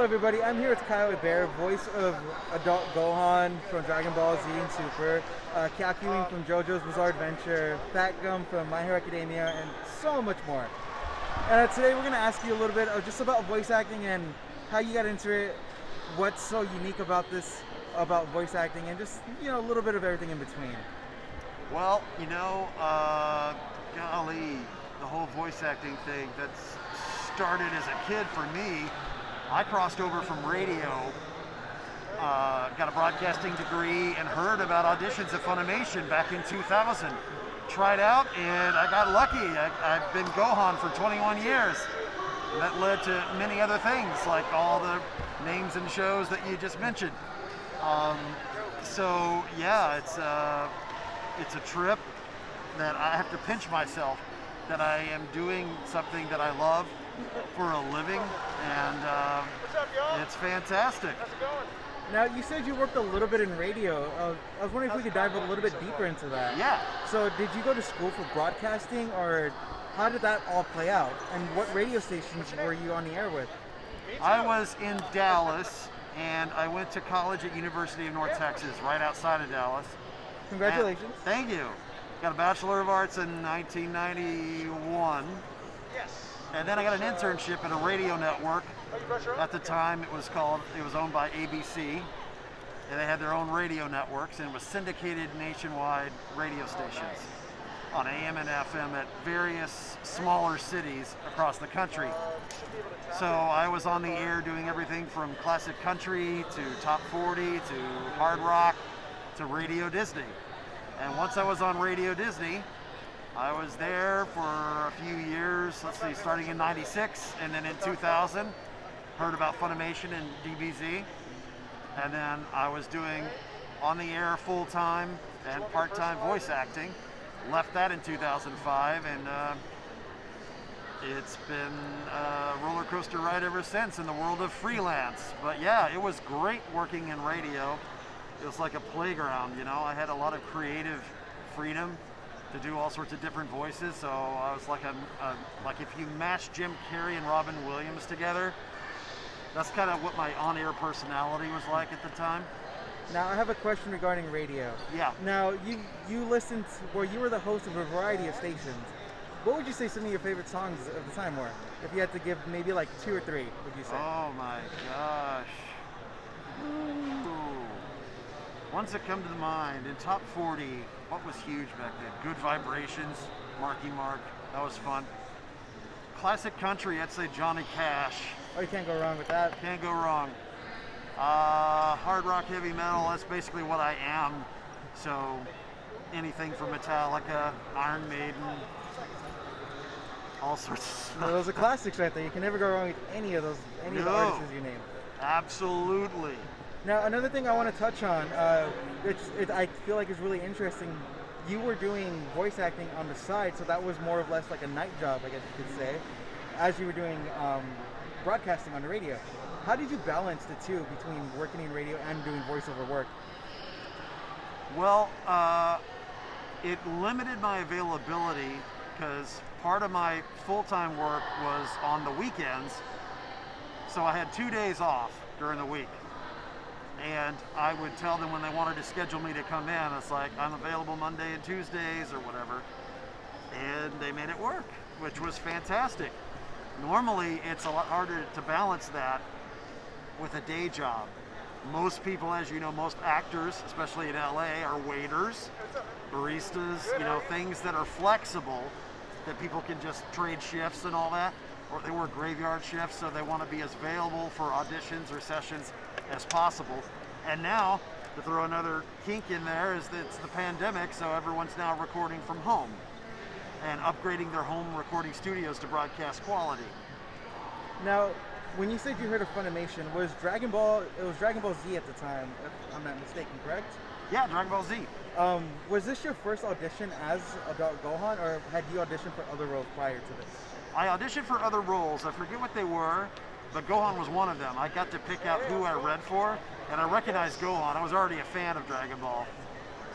everybody, I'm here with Kyle Hebert, voice of adult Gohan from Dragon Ball Z and Super, Kyakuin from JoJo's Bizarre Adventure, Fat Gum from My Hero Academia, and so much more. Today we're going to ask you a little bit just about voice acting and how you got into it, what's so unique about this, about voice acting, and just, a little bit of everything in between. Well, golly, the whole voice acting thing that's started as a kid for me. I crossed over from radio, got a broadcasting degree, and heard about auditions at Funimation back in 2000. Tried out, and I got lucky. I've been Gohan for 21 years. And that led to many other things, like all the names and shows that you just mentioned. So yeah, it's a trip that I have to pinch myself that I am doing something that I love for a living, and it's fantastic. Now, you said you worked a little bit in radio. I was wondering if we could dive a little bit deeper into that. Yeah. So did you go to school for broadcasting, or how did that all play out? And what radio stations were you on the air with? I was in Dallas, and I went to college at University of North Texas, right outside of Dallas. Congratulations. Thank you. Got a Bachelor of Arts in 1991. Yes. And then I got an internship at a radio network. At the time, it was owned by ABC, and they had their own radio networks, and it was syndicated nationwide radio stations on AM and FM at various smaller cities across the country. So I was on the air doing everything from classic country to top 40 to hard rock to Radio Disney. And once I was on Radio Disney, I was there for a few years, starting in 96, and then in 2000, heard about Funimation and DBZ, and then I was doing on the air full-time and part-time voice acting. Left that in 2005, and it's been a roller coaster ride ever since in the world of freelance. But yeah, it was great working in radio. It was like a playground, I had a lot of creative freedom to do all sorts of different voices. So I was like if you mash Jim Carrey and Robin Williams together, that's kind of what my on-air personality was like at the time. Now, I have a question regarding radio. Yeah. Now, you listened, you were the host of a variety of stations. What would you say some of your favorite songs of the time were? If you had to give maybe like 2 or 3, would you say? Oh my gosh. Ooh. Ones that come to the mind, in top 40, what was huge back then? Good Vibrations, Marky Mark, that was fun. Classic country, I'd say Johnny Cash. Oh, you can't go wrong with that. Can't go wrong. Hard rock, heavy metal, that's basically what I am. So anything from Metallica, Iron Maiden, all sorts of stuff. Well, those are classics right there. You can never go wrong with any of those, of the artists you name. Absolutely. Now, another thing I want to touch on, I feel like is really interesting. You were doing voice acting on the side, so that was more or less like a night job, I guess you could say, as you were doing broadcasting on the radio. How did you balance the two between working in radio and doing voiceover work? Well, it limited my availability because part of my full-time work was on the weekends, so I had 2 days off during the week. And I would tell them when they wanted to schedule me to come in, it's like, I'm available Monday and Tuesdays or whatever. And they made it work, which was fantastic. Normally, it's a lot harder to balance that with a day job. Most people, as you know, most actors, especially in LA, are waiters, baristas, things that are flexible, that people can just trade shifts and all that. Or they work graveyard shifts, so they want to be as available for auditions or sessions as possible. And now, to throw another kink in there, is that it's the pandemic, so everyone's now recording from home and upgrading their home recording studios to broadcast quality. Now, when you said you heard of Funimation, was Dragon Ball Z at the time, if I'm not mistaken, correct? Yeah, Dragon Ball Z. Was this your first audition as adult Gohan, or had you auditioned for other roles prior to this? I auditioned for other roles. I forget what they were, but Gohan was one of them. I got to pick out who I read for, and I recognized Gohan. I was already a fan of Dragon Ball.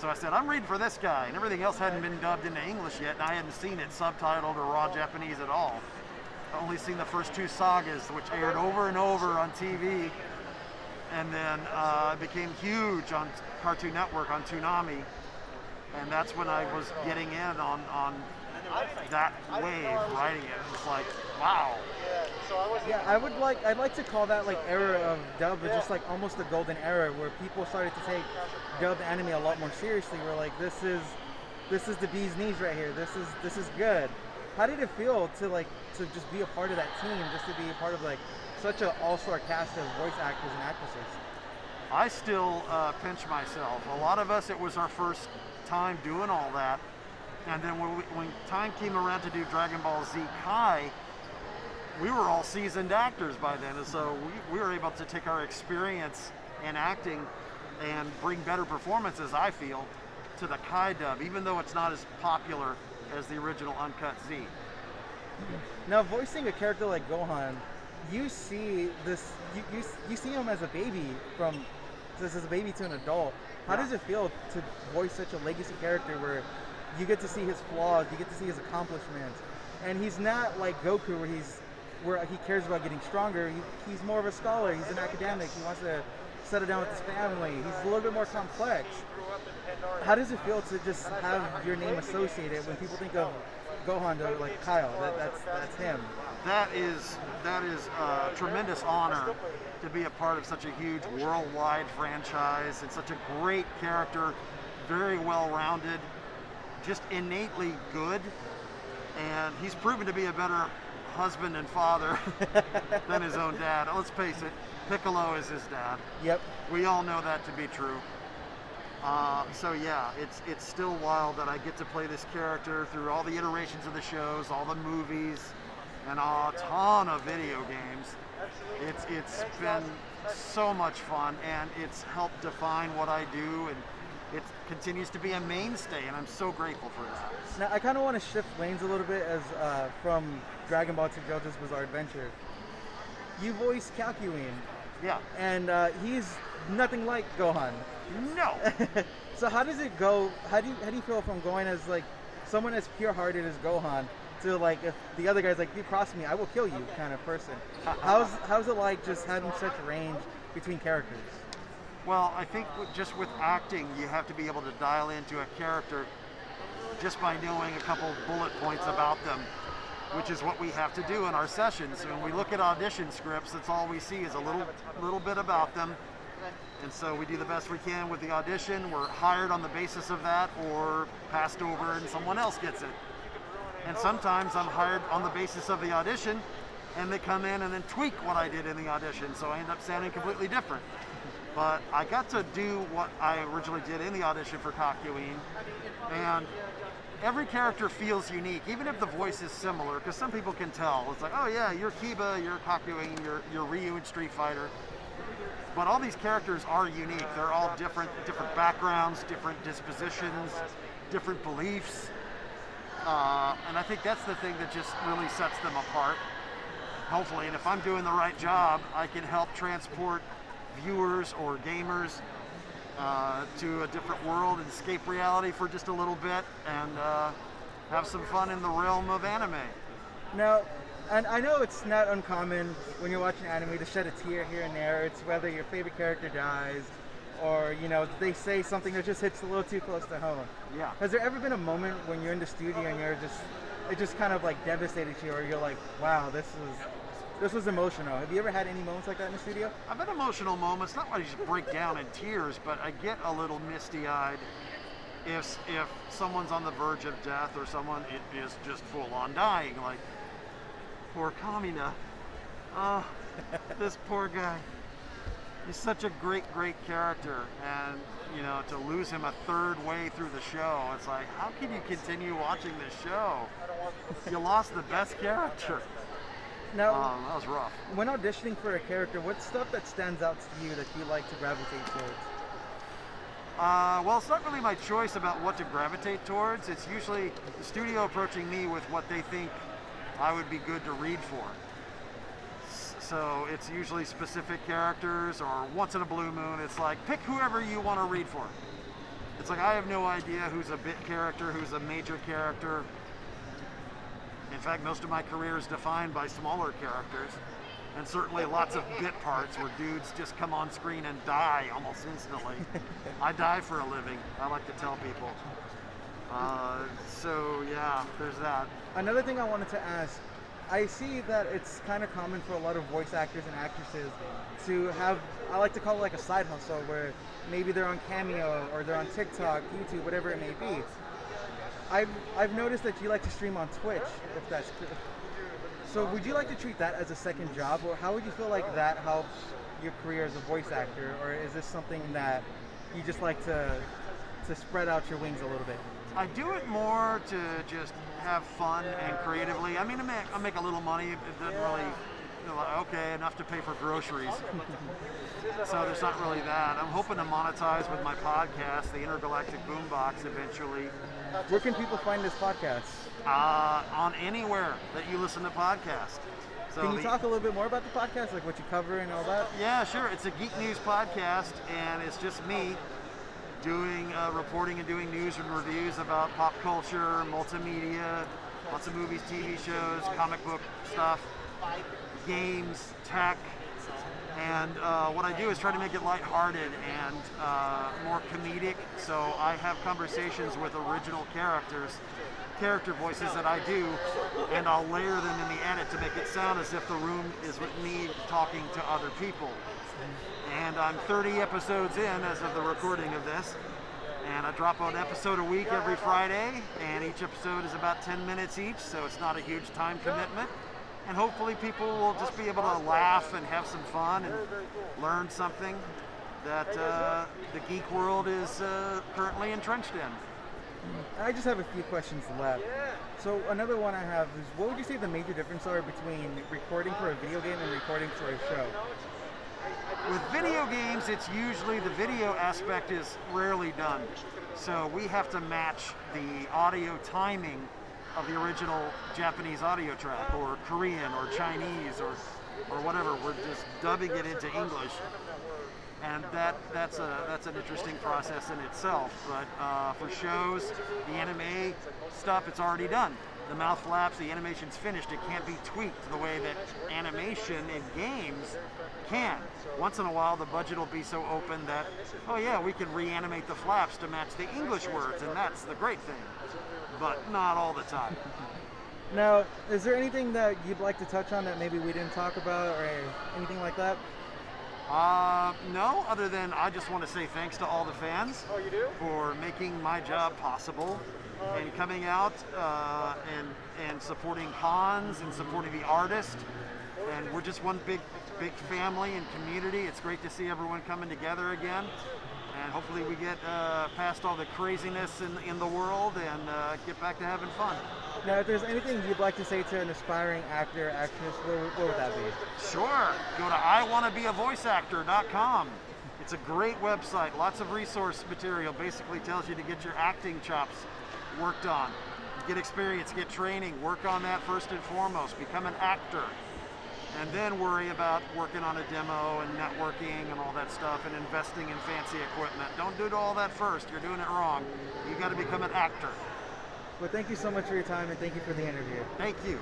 So I said, I'm reading for this guy, and everything else hadn't been dubbed into English yet, and I hadn't seen it subtitled or raw Japanese at all. only seen the first 2 sagas, which aired over and over on TV, and then it became huge on Cartoon Network on Toonami, and that's when I was getting in on that wave, writing it. It's like, wow. Yeah, I'd like to call that like era of dub, but just like almost a golden era where people started to take dub anime a lot more seriously. We're like, this is the bee's knees right here. This is good. How did it feel to just be a part of that team, just to be a part of like such an all-star cast of voice actors and actresses? I still pinch myself. A lot of us, it was our first time doing all that. And then when time came around to do Dragon Ball Z Kai, we were all seasoned actors by then. And so we were able to take our experience in acting and bring better performances, I feel, to the Kai dub, even though it's not as popular as the original Uncut Z. Now, voicing a character like Gohan, you see this, you see him as a baby as a baby to an adult. How does it feel to voice such a legacy character where you get to see his flaws, you get to see his accomplishments, and he's not like Goku where he cares about getting stronger. He's more of a scholar. He's an academic. He wants to settle down with his family. He's a little bit more complex. How does it feel to just have your name associated when people think of Gohan to like Kyle? That's him. That is a tremendous honor to be a part of such a huge worldwide franchise and such a great character, very well-rounded, just innately good, and he's proven to be a better husband and father than his own dad. Let's face it, Piccolo is his dad. Yep. We all know that to be true. So yeah, it's still wild that I get to play this character through all the iterations of the shows, all the movies, and a ton of video games. It's been so much fun, and it's helped define what I do, and it continues to be a mainstay, and I'm so grateful for that. Now, I kind of want to shift lanes a little bit as from Dragon Ball to JoJo's Bizarre Adventure. You voice Calcuine. Yeah. And he's nothing like Gohan. No. So how does it go? How do you feel from going as like someone as pure-hearted as Gohan to like if the other guy's like, you cross me, I will kill you kind of person? How's it like just having such range between characters? Well, I think just with acting, you have to be able to dial into a character just by knowing a couple bullet points about them, which is what we have to do in our sessions. When we look at audition scripts, that's all we see is a little bit about them. And so we do the best we can with the audition. We're hired on the basis of that or passed over and someone else gets it. And sometimes I'm hired on the basis of the audition and they come in and then tweak what I did in the audition. So I end up sounding completely different. But I got to do what I originally did in the audition for Calcuine. And every character feels unique, even if the voice is similar, because some people can tell. It's like, oh yeah, you're Kiba, you're Calcuine, you're Ryu in Street Fighter. But all these characters are unique. They're all different backgrounds, different dispositions, different beliefs. And I think that's the thing that just really sets them apart, hopefully. And if I'm doing the right job, I can help transport viewers or gamers to a different world and escape reality for just a little bit and have some fun in the realm of anime. Now, and I know it's not uncommon when you're watching anime to shed a tear here and there. It's whether your favorite character dies or, you know, they say something that just hits a little too close to home. Yeah. Has there ever been a moment when you're in the studio and it just kind of like devastated you, or you're like, wow, this was emotional? Have you ever had any moments like that in the studio? I've had emotional moments, not where I just break down in tears, but I get a little misty-eyed if someone's on the verge of death or someone is just full on dying, like poor Kamina. Oh, this poor guy. He's such a great character, and you know, to lose him a third way through the show, it's like, how can you continue watching this show? You lost the best character. Now, that was rough. When auditioning for a character, what's stuff that stands out to you that you like to gravitate towards? Well, it's not really my choice about what to gravitate towards. It's usually the studio approaching me with what they think I would be good to read for. So it's usually specific characters, or once in a blue moon, it's like, pick whoever you want to read for. It's like, I have no idea who's a bit character, who's a major character. In fact, most of my career is defined by smaller characters, and certainly lots of bit parts where dudes just come on screen and die almost instantly. I die for a living, I like to tell people. So yeah, there's that. Another thing I wanted to ask, I see that it's kind of common for a lot of voice actors and actresses to have, I like to call it like a side hustle, where maybe they're on Cameo or they're on TikTok, YouTube, whatever it may be. I've noticed that you like to stream on Twitch, if that's true. So would you like to treat that as a second job, or how would you feel like that helps your career as a voice actor, or is this something that you just like to spread out your wings a little bit? I do it more to just have fun and creatively. I mean, I make a little money. It doesn't really, okay, enough to pay for groceries. So there's not really that. I'm hoping to monetize with my podcast, the Intergalactic Boombox, eventually. Where can people find this podcast? On anywhere that you listen to podcasts. So can you talk a little bit more about the podcast, like what you cover and all that? Yeah, sure. It's a Geek News podcast, and it's just me doing reporting and doing news and reviews about pop culture, multimedia, lots of movies, TV shows, comic book stuff, games, tech, and what I do is try to make it lighthearted and more comedic. So I have conversations with original character voices that I do, and I'll layer them in the edit to make it sound as if the room is with me talking to other people. And I'm 30 episodes in as of the recording of this, and I drop an episode a week every Friday, and each episode is about 10 minutes each, so it's not a huge time commitment. And hopefully people will just be able to laugh and have some fun and learn something that the geek world is currently entrenched in. I just have a few questions left. So another one I have is, what would you say the major difference are between recording for a video game and recording for a show? With video games, it's usually the video aspect is rarely done. So we have to match the audio timing of the original Japanese audio track, or Korean, or Chinese, or whatever. We're just dubbing it into English. And that's an interesting process in itself. But for shows, the anime stuff, it's already done. The mouth flaps, the animation's finished. It can't be tweaked the way that animation in games can. Once in a while, the budget will be so open that, oh yeah, we can reanimate the flaps to match the English words, and that's the great thing. But not all the time. Now, is there anything that you'd like to touch on that maybe we didn't talk about, or anything like that? No, other than I just want to say thanks to all the fans for making my job possible and coming out and supporting cons and supporting the artist. And we're just one big family and community. It's great to see everyone coming together again. And hopefully we get past all the craziness in the world and get back to having fun. Now, if there's anything you'd like to say to an aspiring actor, actress, what would that be? Sure. Go to iwannabeavoiceactor.com. It's a great website. Lots of resource material. Basically tells you to get your acting chops worked on. Get experience, get training, work on that first and foremost. Become an actor. And then worry about working on a demo and networking and all that stuff and investing in fancy equipment. Don't do all that first. You're doing it wrong. You got to become an actor. Well, thank you so much for your time, and thank you for the interview. Thank you.